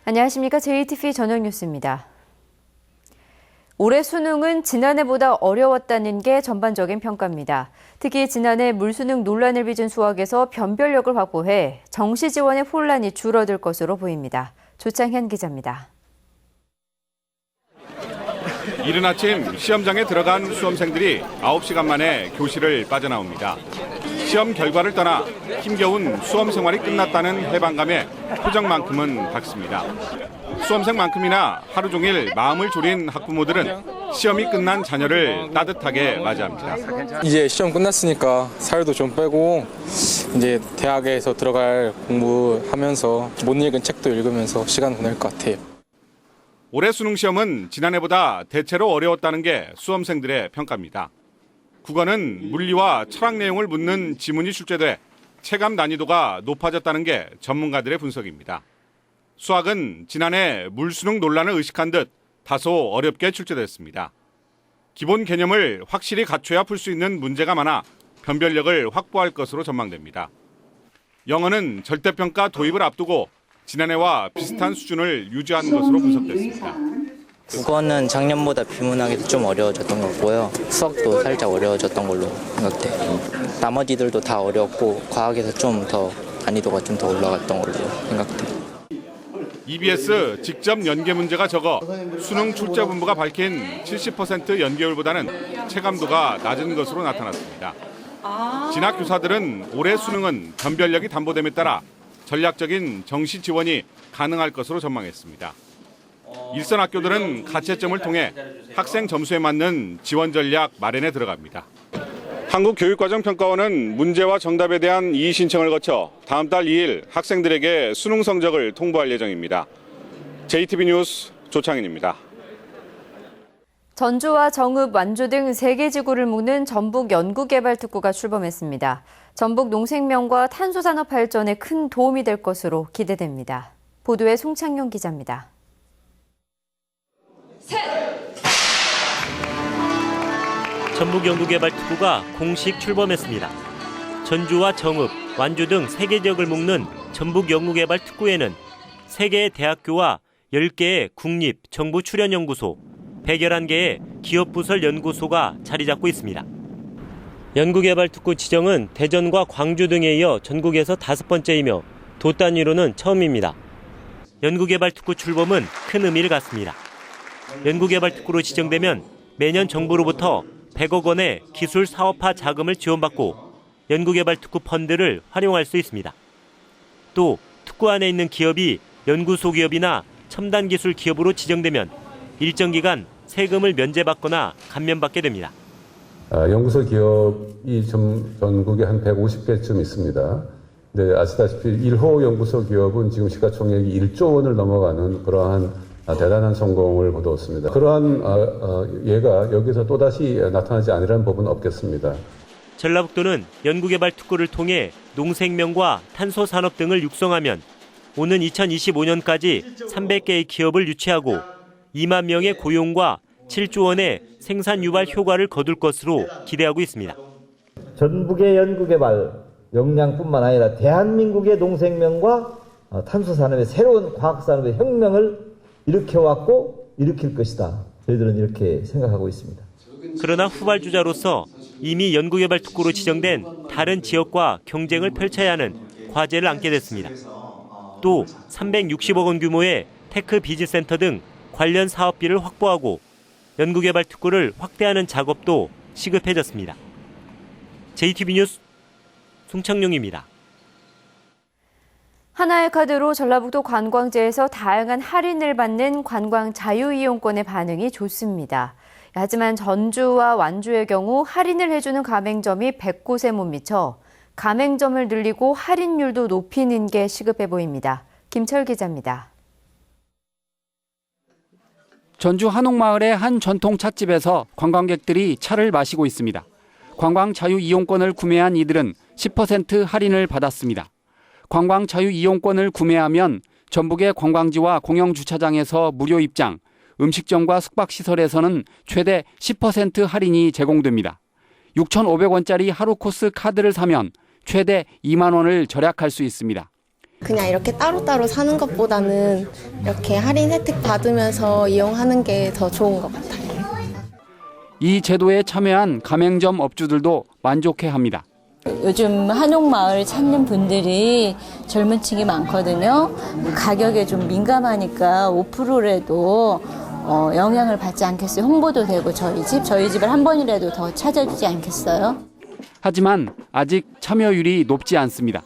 안녕하십니까. JTV 저녁 뉴스입니다. 올해 수능은 지난해보다 어려웠다는 게 전반적인 평가입니다. 특히 지난해 물수능 논란을 빚은 수학에서 변별력을 확보해 정시 지원의 혼란이 줄어들 것으로 보입니다. 조창현 기자입니다. 이른 아침 시험장에 들어간 수험생들이 9시간 만에 교실을 빠져나옵니다. 시험 결과를 떠나 힘겨운 수험 생활이 끝났다는 해방감에 표정만큼은 밝습니다. 수험생만큼이나 하루 종일 마음을 졸인 학부모들은 시험이 끝난 자녀를 따뜻하게 맞이합니다. 이제 시험 끝났으니까 살도 좀 빼고 이제 대학에서 들어갈 공부하면서 못 읽은 책도 읽으면서 시간 보낼 것 같아요. 올해 수능 시험은 지난해보다 대체로 어려웠다는 게 수험생들의 평가입니다. 국어는 물리와 철학 내용을 묻는 지문이 출제돼 체감 난이도가 높아졌다는 게 전문가들의 분석입니다. 수학은 지난해 물수능 논란을 의식한 듯 다소 어렵게 출제됐습니다. 기본 개념을 확실히 갖춰야 풀 수 있는 문제가 많아 변별력을 확보할 것으로 전망됩니다. 영어는 절대평가 도입을 앞두고 지난해와 비슷한 수준을 유지한 것으로 분석됐습니다. 국어는 작년보다 비문학이 좀 어려워졌던 것 같고요. 수학도 살짝 어려워졌던 걸로 생각돼요. 나머지들도 다 어려웠고 과학에서 좀 더 난이도가 좀 더 올라갔던 걸로 생각돼요. EBS 직접 연계 문제가 적어 수능 출제본부가 밝힌 70% 연계율보다는 체감도가 낮은 것으로 나타났습니다. 진학교사들은 올해 수능은 변별력이 담보됨에 따라 전략적인 정시 지원이 가능할 것으로 전망했습니다. 일선 학교들은 가채점을 통해 학생 점수에 맞는 지원 전략 마련에 들어갑니다. 한국교육과정평가원은 문제와 정답에 대한 이의 신청을 거쳐 다음 달 2일 학생들에게 수능 성적을 통보할 예정입니다. JTB 뉴스 조창인입니다. 전주와 정읍, 완주 등 3개 지구를 묶는 전북 연구개발특구가 출범했습니다. 전북 농생명과 탄소산업 발전에 큰 도움이 될 것으로 기대됩니다. 보도에 송창용 기자입니다. 전북연구개발특구가 공식 출범했습니다. 전주와 정읍, 완주 등 3개 지역을 묶는 전북연구개발특구에는 3개의 대학교와 10개의 국립, 정부 출연연구소, 111개의 기업부설 연구소가 자리 잡고 있습니다. 연구개발특구 지정은 대전과 광주 등에 이어 전국에서 5번째이며 도 단위로는 처음입니다. 연구개발특구 출범은 큰 의미를 갖습니다. 연구개발특구로 지정되면 매년 정부로부터 100억 원의 기술 사업화 자금을 지원받고 연구개발특구 펀드를 활용할 수 있습니다. 또 특구 안에 있는 기업이 연구소 기업이나 첨단 기술 기업으로 지정되면 일정 기간 세금을 면제받거나 감면받게 됩니다. 연구소 기업이 전국에 한 150개쯤 있습니다. 근데 아시다시피 1호 연구소 기업은 지금 시가총액이 1조 원을 넘어가는 그러한 대단한 성공을 거두었습니다. 그러한 예가 여기서 또다시 나타나지 않으라는 법은 없겠습니다. 전라북도는 연구개발특구를 통해 농생명과 탄소산업 등을 육성하면 오는 2025년까지 300개의 기업을 유치하고 2만 명의 고용과 7조 원의 생산 유발 효과를 거둘 것으로 기대하고 있습니다. 전북의 연구개발 역량뿐만 아니라 대한민국의 농생명과 탄소산업의 새로운 과학산업의 혁명을 일으켜왔고 일으킬 것이다. 저희들은 이렇게 생각하고 있습니다. 그러나 후발주자로서 이미 연구개발특구로 지정된 다른 지역과 경쟁을 펼쳐야 하는 과제를 안게 됐습니다. 또 360억 원 규모의 테크 비즈센터 등 관련 사업비를 확보하고 연구개발특구를 확대하는 작업도 시급해졌습니다. JTB 뉴스 송창용입니다. 하나의 카드로 전라북도 관광지에서 다양한 할인을 받는 관광 자유이용권의 반응이 좋습니다. 하지만 전주와 완주의 경우 할인을 해주는 가맹점이 100곳에 못 미쳐 가맹점을 늘리고 할인율도 높이는 게 시급해 보입니다. 김철 기자입니다. 전주 한옥마을의 한 전통 찻집에서 관광객들이 차를 마시고 있습니다. 관광 자유이용권을 구매한 이들은 10% 할인을 받았습니다. 관광 자유이용권을 구매하면 전북의 관광지와 공영주차장에서 무료 입장, 음식점과 숙박시설에서는 최대 10% 할인이 제공됩니다. 6,500원짜리 하루 코스 카드를 사면 최대 2만 원을 절약할 수 있습니다. 그냥 이렇게 따로따로 사는 것보다는 이렇게 할인 혜택 받으면서 이용하는 게 더 좋은 것 같아요. 이 제도에 참여한 가맹점 업주들도 만족해합니다. 요즘 한옥마을 찾는 분들이 젊은 층이 많거든요. 가격에 좀 민감하니까 5%라도 영향을 받지 않겠어요. 홍보도 되고 저희 집을 한 번이라도 더 찾아주지 않겠어요? 하지만 아직 참여율이 높지 않습니다.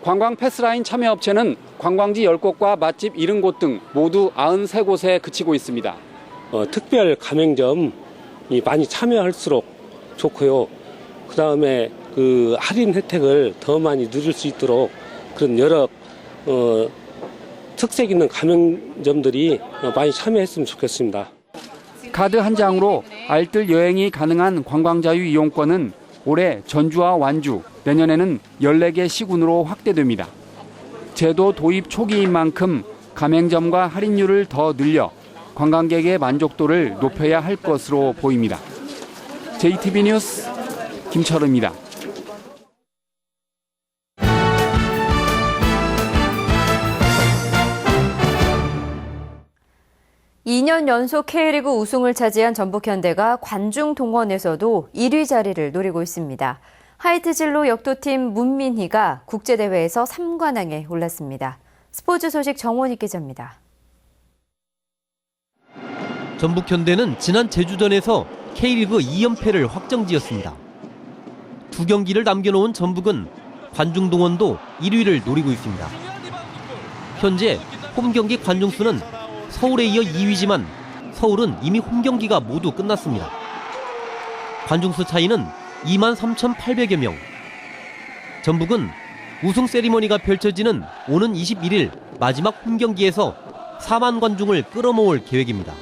관광 패스라인 참여업체는 관광지 10곳과 맛집 70곳 등 모두 93곳에 그치고 있습니다. 특별 가맹점이 많이 참여할수록 좋고요. 그다음에 그 할인 혜택을 더 많이 누릴 수 있도록 그런 여러 특색 있는 가맹점들이 많이 참여했으면 좋겠습니다. 카드 한 장으로 알뜰 여행이 가능한 관광자유 이용권은 올해 전주와 완주, 내년에는 14개 시군으로 확대됩니다. 제도 도입 초기인 만큼 가맹점과 할인율을 더 늘려 관광객의 만족도를 높여야 할 것으로 보입니다. JTB 뉴스 김철우입니다. 2년 연속 K리그 우승을 차지한 전북현대가 관중동원에서도 1위 자리를 노리고 있습니다. 하이트진로 역도팀 문민희가 국제대회에서 3관왕에 올랐습니다. 스포츠 소식 정원희 기자입니다. 전북현대는 지난 제주전에서 K리그 2연패를 확정지었습니다. 2경기를 남겨놓은 전북은 관중동원도 1위를 노리고 있습니다. 현재 홈경기 관중수는 서울에 이어 2위지만 서울은 이미 홈경기가 모두 끝났습니다. 관중수 차이는 23,800여 명. 전북은 우승 세리머니가 펼쳐지는 오는 21일 마지막 홈경기에서 4만 관중을 끌어모을 계획입니다.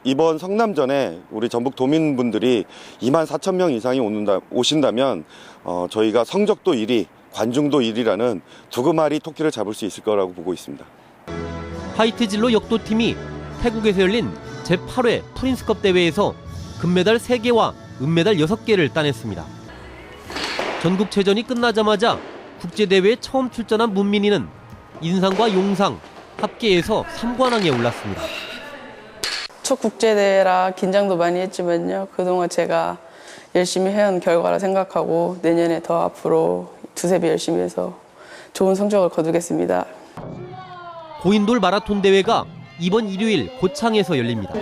이번 성남전에 우리 전북 도민분들이 24,000명 이상이 오신다면 저희가 성적도 1위, 관중도 1위라는 두루마리 토끼를 잡을 수 있을 거라고 보고 있습니다. 하이트진로 역도팀이 태국에서 열린 제8회 프린스컵 대회에서 금메달 3개와 은메달 6개를 따냈습니다. 전국체전이 끝나자마자 국제대회에 처음 출전한 문민희는 인상과 용상, 합계에서 3관왕에 올랐습니다. 첫 국제대회라 긴장도 많이 했지만요. 그동안 제가 열심히 해온 결과라 생각하고 내년에 더 앞으로 두세 배 열심히 해서 좋은 성적을 거두겠습니다. 고인돌 마라톤 대회가 이번 일요일 고창에서 열립니다.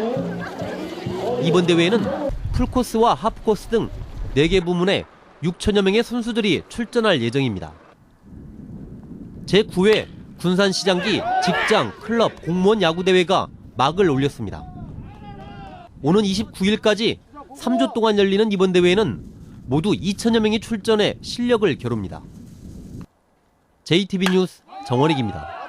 이번 대회에는 풀코스와 하프코스 등 4개 부문에 6천여 명의 선수들이 출전할 예정입니다. 제9회 군산시장기 직장, 클럽, 공무원 야구대회가 막을 올렸습니다. 오는 29일까지 3주 동안 열리는 이번 대회에는 모두 2천여 명이 출전해 실력을 겨룹니다. JTB 뉴스 정원익입니다.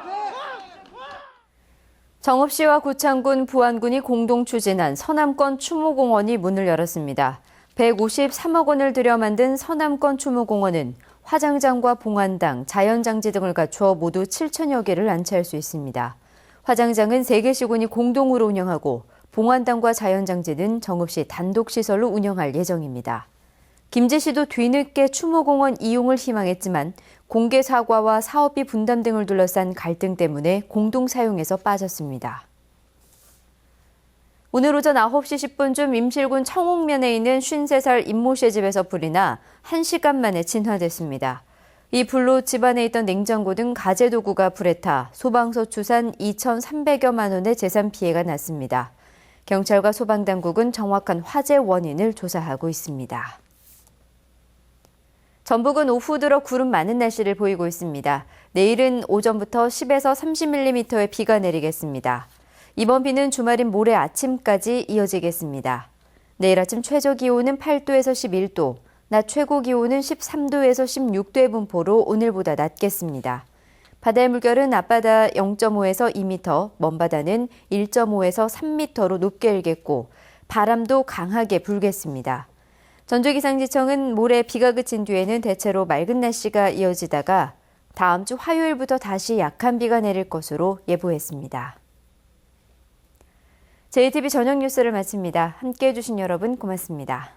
정읍시와 고창군, 부안군이 공동 추진한 서남권 추모공원이 문을 열었습니다. 153억 원을 들여 만든 서남권 추모공원은 화장장과 봉안당, 자연장지 등을 갖추어 모두 7천여 개를 안치할 수 있습니다. 화장장은 3개 시군이 공동으로 운영하고 봉안당과 자연장지는 정읍시 단독시설로 운영할 예정입니다. 김제시도 뒤늦게 추모공원 이용을 희망했지만 공개 사과와 사업비 분담 등을 둘러싼 갈등 때문에 공동 사용에서 빠졌습니다. 오늘 오전 9시 10분쯤 임실군 청옥면에 있는 53살 임모 씨의 집에서 불이 나 1시간 만에 진화됐습니다. 이 불로 집안에 있던 냉장고 등 가재도구가 불에 타 소방서 추산 2,300여만 원의 재산 피해가 났습니다. 경찰과 소방당국은 정확한 화재 원인을 조사하고 있습니다. 전북은 오후 들어 구름 많은 날씨를 보이고 있습니다. 내일은 오전부터 10에서 30mm의 비가 내리겠습니다. 이번 비는 주말인 모레 아침까지 이어지겠습니다. 내일 아침 최저 기온은 8도에서 11도, 낮 최고 기온은 13도에서 16도의 분포로 오늘보다 낮겠습니다. 바다의 물결은 앞바다 0.5에서 2m, 먼바다는 1.5에서 3m로 높게 일겠고 바람도 강하게 불겠습니다. 전주기상지청은 모레 비가 그친 뒤에는 대체로 맑은 날씨가 이어지다가 다음 주 화요일부터 다시 약한 비가 내릴 것으로 예보했습니다. JTB 저녁 뉴스를 마칩니다. 함께해 주신 여러분 고맙습니다.